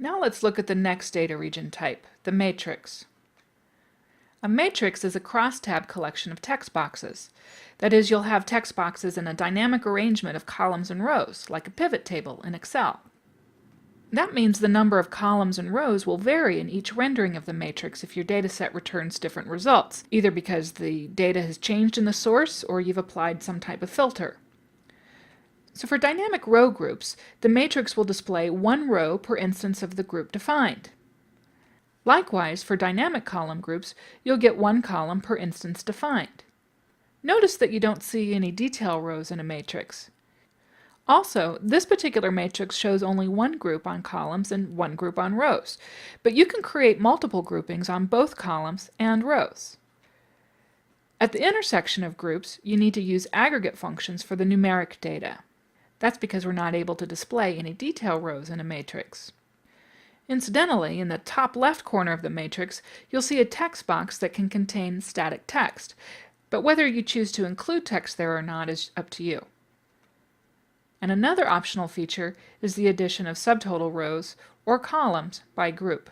Now let's look at the next data region type, the matrix. A matrix is a crosstab collection of text boxes. That is, you'll have text boxes in a dynamic arrangement of columns and rows, like a pivot table in Excel. That means the number of columns and rows will vary in each rendering of the matrix if your dataset returns different results, either because the data has changed in the source or you've applied some type of filter. So for dynamic row groups, the matrix will display one row per instance of the group defined. Likewise, for dynamic column groups, you'll get one column per instance defined. Notice that you don't see any detail rows in a matrix. Also, this particular matrix shows only one group on columns and one group on rows, but you can create multiple groupings on both columns and rows. At the intersection of groups, you need to use aggregate functions for the numeric data. That's because we're not able to display any detail rows in a matrix. Incidentally, in the top left corner of the matrix, you'll see a text box that can contain static text, but whether you choose to include text there or not is up to you. And another optional feature is the addition of subtotal rows or columns by group.